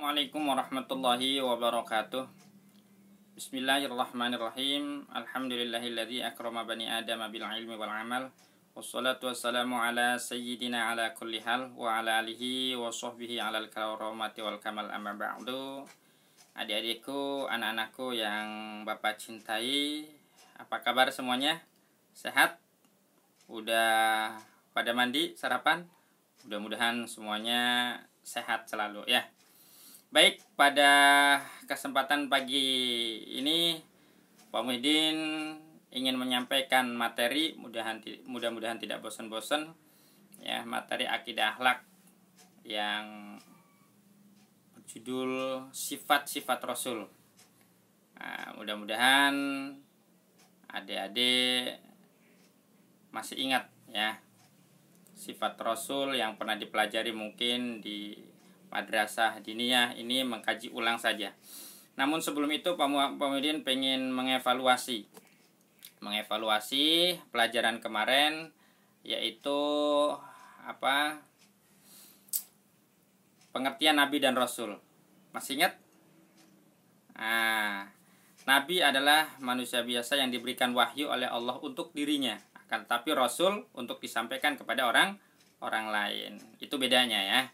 Assalamualaikum warahmatullahi wabarakatuh. Bismillahirrahmanirrahim. Alhamdulillahilladzi akrama bani Adam bil ilmi wal amal. Wassalatu wassalamu ala sayyidina ala kulli hal wa ala alihi wa sahbihi ala al-karamati wal kamal amma ba'du. Adik-adikku, anak-anakku yang Bapak cintai, apa kabar semuanya? Sehat? Udah pada mandi, sarapan? Mudah-mudahan semuanya sehat selalu ya. Baik, pada kesempatan pagi ini Pak Muhyiddin ingin menyampaikan materi, mudah-mudahan tidak bosan-bosan ya, materi akidah akhlak yang berjudul sifat-sifat Rasul. Nah, mudah-mudahan adik-adik masih ingat ya sifat Rasul yang pernah dipelajari mungkin di madrasah diniyah ini, mengkaji ulang saja. Namun sebelum itu Pak Muhyiddin pengen mengevaluasi pelajaran kemarin, yaitu pengertian Nabi dan Rasul. Masih ingat? Nah, Nabi adalah manusia biasa yang diberikan wahyu oleh Allah untuk dirinya, akan tetapi Rasul untuk disampaikan kepada orang lain. Itu bedanya ya.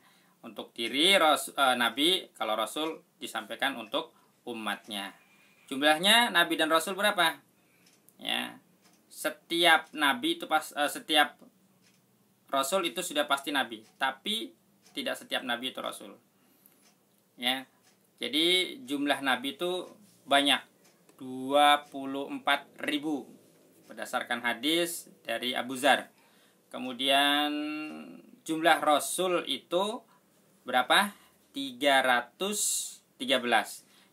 Untuk diri Nabi, kalau Rasul disampaikan untuk umatnya. Jumlahnya Nabi dan Rasul berapa? Ya, setiap Nabi itu setiap Rasul itu sudah pasti Nabi, tapi tidak setiap Nabi itu Rasul. Ya, jadi jumlah Nabi itu banyak, 24.000 berdasarkan hadis dari Abu Dzar. Kemudian jumlah Rasul itu berapa? 313.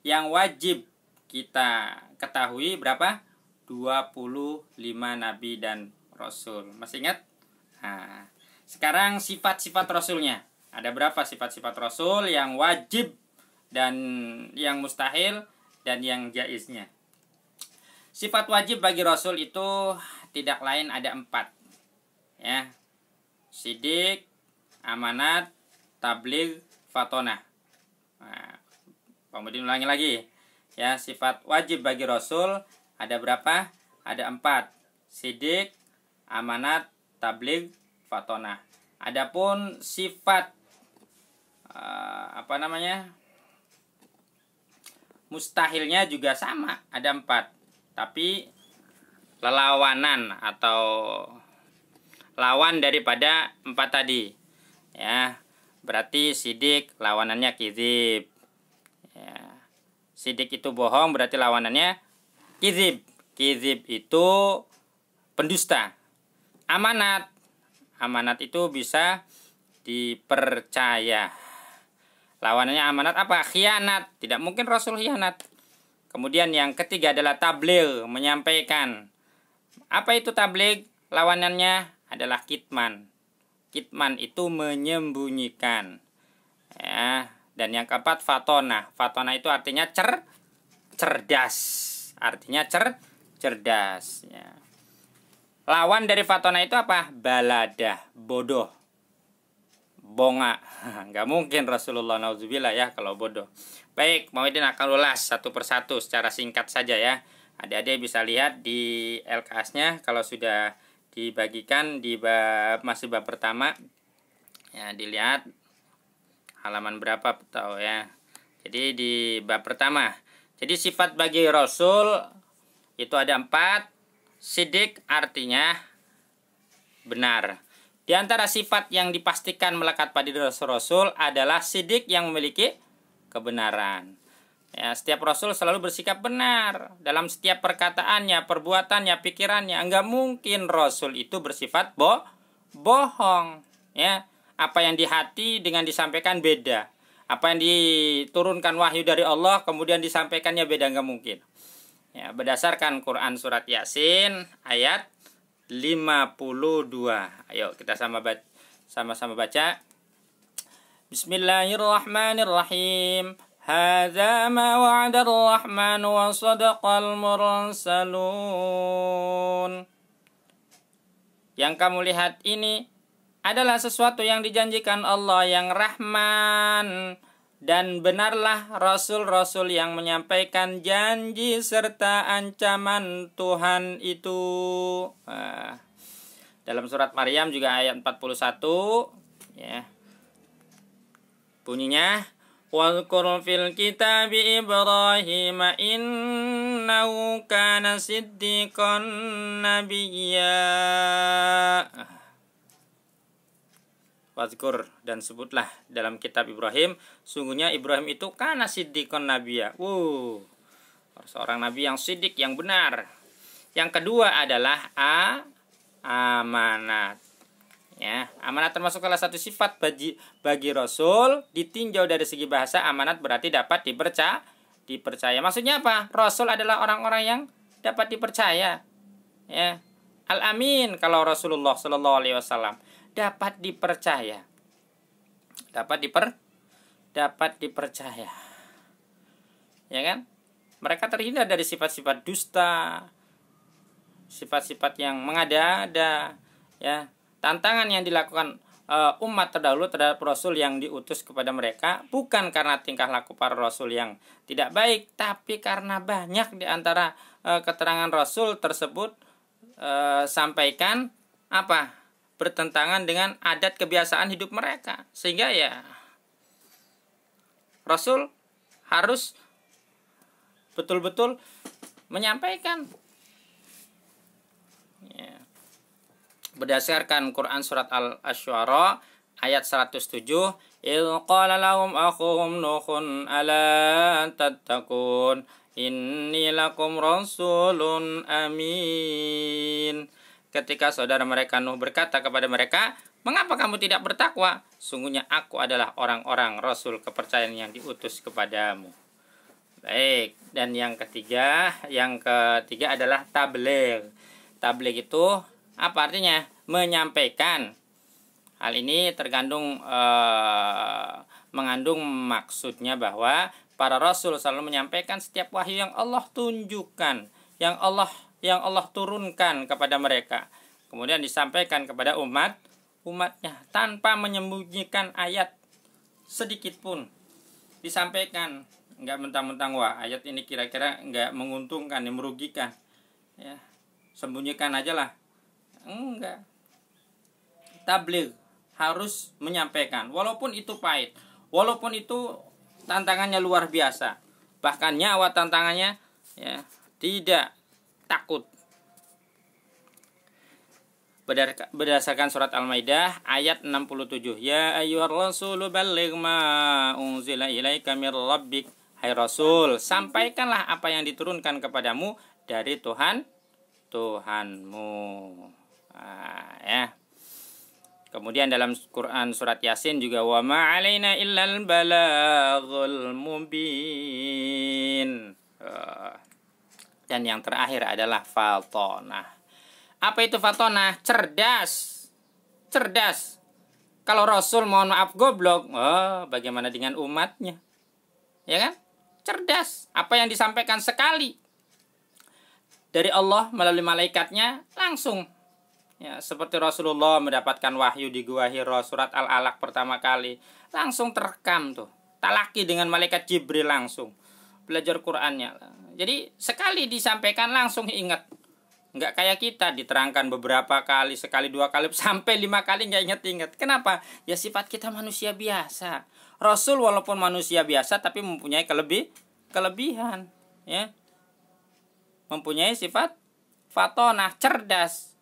Yang wajib kita ketahui berapa? 25 Nabi dan Rasul. Masih ingat? Nah, sekarang sifat-sifat Rasulnya. Ada berapa sifat-sifat Rasul yang wajib dan yang mustahil dan yang jaiznya? Sifat wajib bagi Rasul itu tidak lain ada 4. Ya. Sidik, amanat, tabligh, fatonah. Nah, kemudian ulangi lagi. Ya, sifat wajib bagi Rasul ada berapa? Ada 4. Sidik, amanat, tabligh, fatonah. Adapun sifat mustahilnya juga sama, ada 4. Tapi lelawanan atau lawan daripada 4 tadi. Ya. Berarti sidik lawanannya kizib ya. Sidik itu bohong, berarti lawanannya kizib. Kizib itu pendusta. Amanat itu bisa dipercaya. Lawanannya amanat apa? Khianat. Tidak mungkin Rasul khianat. Kemudian yang ketiga adalah tabligh, menyampaikan. Apa itu tabligh? Lawanannya adalah kitman. Kitman itu menyembunyikan. Ya, dan yang keempat fatonah. Fatonah itu artinya cerdas. Artinya cerdas ya. Lawan dari fatonah itu apa? Baladah, bodoh. Bonga. Nggak mungkin Rasulullah nauzubillah ya kalau bodoh. Baik, Muhyiddin akan ulas satu persatu secara singkat saja ya. Adik-adik bisa lihat di LKS-nya kalau sudah dibagikan di masih bab pertama ya, dilihat halaman berapa tahu ya. Jadi di bab pertama, jadi sifat bagi Rasul itu ada 4. Sidik artinya benar. Di antara sifat yang dipastikan melekat pada diri Rasul adalah sidik yang memiliki kebenaran. Ya, setiap Rasul selalu bersikap benar dalam setiap perkataannya, perbuatannya, pikirannya. Enggak mungkin Rasul itu bersifat bohong. Ya, apa yang di hati dengan disampaikan beda. Apa yang diturunkan wahyu dari Allah kemudian disampaikannya beda, enggak mungkin. Ya, berdasarkan Quran surat Yasin ayat 52. Ayo kita sama-sama baca. Bismillahirrahmanirrahim. Hadza ma wa'ada ar-Rahman wa sadaqal mursalun. Yang kamu lihat ini adalah sesuatu yang dijanjikan Allah yang Rahman dan benarlah rasul-rasul yang menyampaikan janji serta ancaman Tuhan itu. Dalam surat Maryam juga ayat 41 ya. Bunyinya Wadhkur fil kitabi Ibrahim innahu kana siddiqan nabiyya. Wadhkur, dan sebutlah dalam kitab Ibrahim, sungguhnya Ibrahim itu kana siddiqan nabiyya. Seorang nabi yang siddiq, yang benar. Yang kedua adalah amanat. Ya, amanat termasuk salah satu sifat bagi Rasul. Ditinjau dari segi bahasa, amanat berarti dapat dipercaya. Maksudnya apa? Rasul adalah orang-orang yang dapat dipercaya. Ya, Al-Amin kalau Rasulullah Shallallahu Alaihi Wasallam dapat dipercaya, dapat dipercaya. Ya kan? Mereka terhindar dari sifat-sifat dusta, sifat-sifat yang mengada-ada. Ya. Tantangan yang dilakukan umat terdahulu terhadap Rasul yang diutus kepada mereka bukan karena tingkah laku para Rasul yang tidak baik, tapi karena banyak di antara keterangan Rasul tersebut sampaikan bertentangan dengan adat kebiasaan hidup mereka, sehingga ya Rasul harus betul-betul menyampaikan. Ya. Berdasarkan Quran surat Al-Asy'ara ayat 107, "Il qala lahum akhuhum Nuhun ala tattaqun inni lakum rasulun amin." Ketika saudara mereka Nuh berkata kepada mereka, "Mengapa kamu tidak bertakwa? Sungguhnya aku adalah orang-orang rasul kepercayaan yang diutus kepadamu." Baik, dan yang ketiga adalah tabligh. Tabligh itu apa artinya? Menyampaikan. Hal ini mengandung maksudnya bahwa para rasul selalu menyampaikan setiap wahyu yang Allah tunjukkan, yang Allah turunkan kepada mereka. Kemudian disampaikan kepada umatnya tanpa menyembunyikan ayat sedikit pun. Disampaikan, enggak mentang-mentang ayat ini kira-kira enggak menguntungkan, merugikan. Ya, sembunyikan aja lah. Enggak. Tabligh harus menyampaikan, walaupun itu pahit, walaupun itu tantangannya luar biasa, bahkan nyawa tantangannya, ya, tidak takut. Berdasarkan surat Al-Maidah ayat 67, "Ya ayyuhar rasulu balligh ma unzila ilaika mir rabbik." Hai Rasul, sampaikanlah apa yang diturunkan kepadamu dari Tuhanmu. Ya. Kemudian dalam Quran surat Yasin juga, "Wa ma 'alaina illal balaghul mubin." Dan yang terakhir adalah fatonah. Apa itu fatonah? Cerdas. Kalau Rasul mohon maaf goblok, bagaimana dengan umatnya? Ya kan? Cerdas. Apa yang disampaikan sekali dari Allah melalui malaikatnya langsung. Ya, seperti Rasulullah mendapatkan wahyu di Gua Hira surat Al-Alaq pertama kali, langsung terekam tuh. Talaki dengan malaikat Jibril langsung. Belajar Qur'annya. Jadi sekali disampaikan langsung ingat. Enggak kayak kita diterangkan beberapa kali, sekali, dua kali, sampai 5 kali enggak ingat-ingat. Kenapa? Ya sifat kita manusia biasa. Rasul walaupun manusia biasa tapi mempunyai kelebihan, ya. Mempunyai sifat fatonah, cerdas.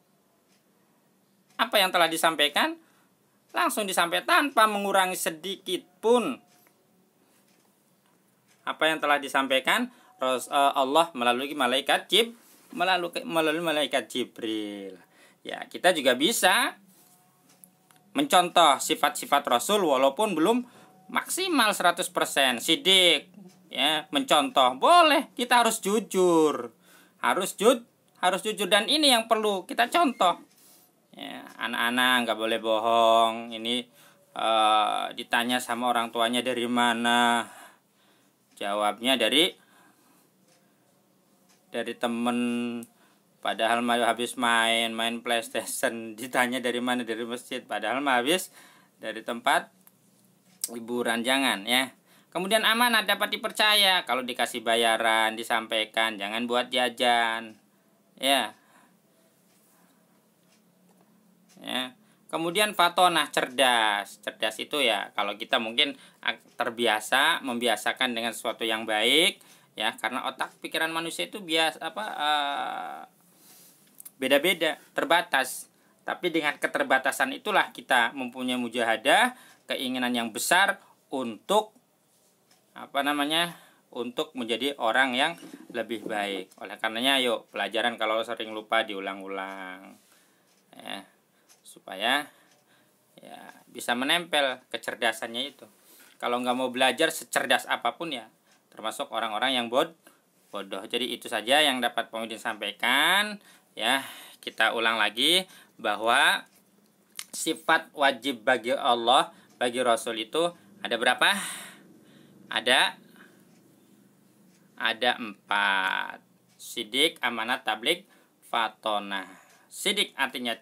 Apa yang telah disampaikan langsung disampaikan tanpa mengurangi sedikit pun. Apa yang telah disampaikan Allah melalui malaikat Jibril. Ya, kita juga bisa mencontoh sifat-sifat Rasul walaupun belum maksimal 100%. Sidik, ya, mencontoh. Boleh, kita harus jujur. Harus jujur, dan ini yang perlu kita contoh. Ya, anak-anak nggak boleh bohong. Ini ditanya sama orang tuanya dari mana, jawabnya dari temen, padahal mau habis main PlayStation. Ditanya dari mana, dari masjid, padahal mau habis dari tempat hiburan. Jangan, ya. Kemudian amanat dapat dipercaya, kalau dikasih bayaran disampaikan, jangan buat jajan. Ya. Ya. Kemudian fatonah, cerdas. Cerdas itu ya kalau kita mungkin terbiasa membiasakan dengan sesuatu yang baik, ya, karena otak pikiran manusia itu beda-beda, terbatas. Tapi dengan keterbatasan itulah kita mempunyai mujahadah, keinginan yang besar untuk untuk menjadi orang yang lebih baik. Oleh karenanya yuk, pelajaran kalau sering lupa diulang-ulang, ya, supaya ya bisa menempel kecerdasannya itu. Kalau nggak mau belajar secerdas apapun ya termasuk orang-orang yang bodoh. Jadi itu saja yang dapat Pemimpin sampaikan. Ya, kita ulang lagi bahwa sifat wajib bagi Allah, bagi Rasul itu ada berapa? Ada 4. Sidik, amanat, tablik, fatonah. Sidik artinya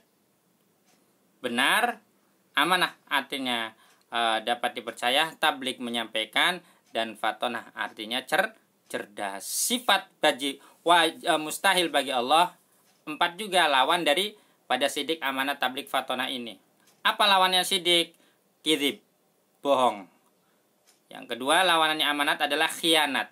benar, amanah artinya dapat dipercaya, tablik menyampaikan, dan fatonah artinya cerdas. Sifat mustahil bagi Allah 4 juga lawan dari pada sidik, amanat, tablik, fatonah ini. Apa lawannya sidik? Kizib, bohong. Yang kedua lawanannya amanat adalah khianat,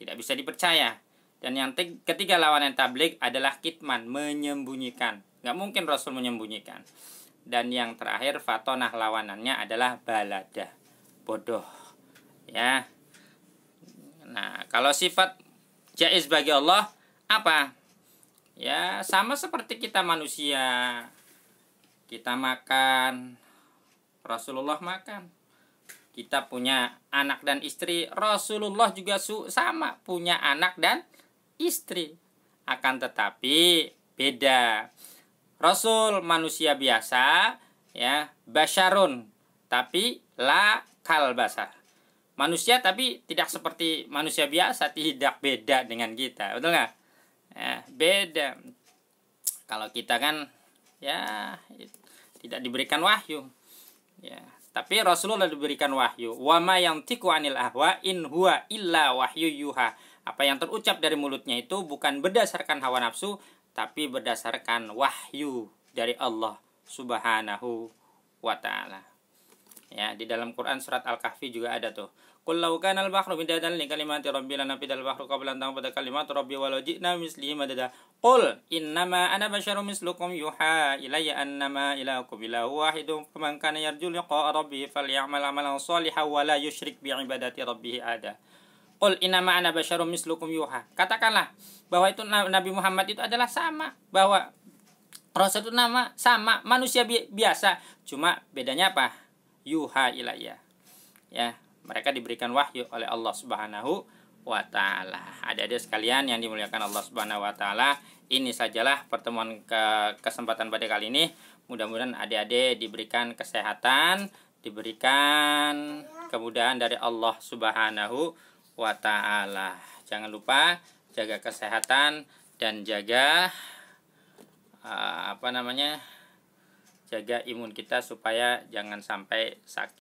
tidak bisa dipercaya. Dan yang ketiga lawannya tablik adalah kitman, menyembunyikan. Nggak mungkin Rasul menyembunyikan. Dan yang terakhir fatonah lawanannya adalah balada, bodoh. Ya. Nah, kalau sifat jaiz bagi Allah apa? Ya, sama seperti kita manusia. Kita makan, Rasulullah makan. Kita punya anak dan istri, Rasulullah juga sama punya anak dan istri. Akan tetapi beda. Rasul manusia biasa, ya, basyarun, tapi la kal basar. Manusia tapi tidak seperti manusia biasa, tidak, beda dengan kita. Betul nggak? Ya, beda. Kalau kita kan ya tidak diberikan wahyu. Ya, tapi Rasulullah diberikan wahyu. Wa ma yantiqu anil ahwa in huwa illa wahyu yuha. Apa yang terucap dari mulutnya itu bukan berdasarkan hawa nafsu, tapi berdasarkan wahyu dari Allah Subhanahu wa ta'ala. Ya, di dalam Quran surat Al-Kahfi juga ada tuh. Qul law kana al-bahru midadan li kalimati rabbi lanafidal bahru qabla an tanfada kalimatu rabbi walau ji'na mislihi madada. Qul innama ana basyarum mislukum yuha ilayya annama ilahukum ilahu wahidun faman kana yarju liqa'a rabbih falyamal amalan shalihan wa la yusyrik bi ibadati rabbih ada. Qul innama ana basyarum mislukum yuha. Katakanlah bahwa itu Nabi Muhammad itu adalah sama, bahwa Rasul itu sama manusia biasa, cuma bedanya apa? Yuha ilayya. Ya, mereka diberikan wahyu oleh Allah Subhanahu wa ta'ala. Adik-adik sekalian yang dimuliakan Allah Subhanahu wa ta'ala, ini sajalah pertemuan kesempatan pada kali ini. Mudah-mudahan adik-adik diberikan kesehatan, diberikan kemudahan dari Allah Subhanahu wa ta'ala. Jangan lupa jaga kesehatan dan jaga jaga imun kita supaya jangan sampai sakit.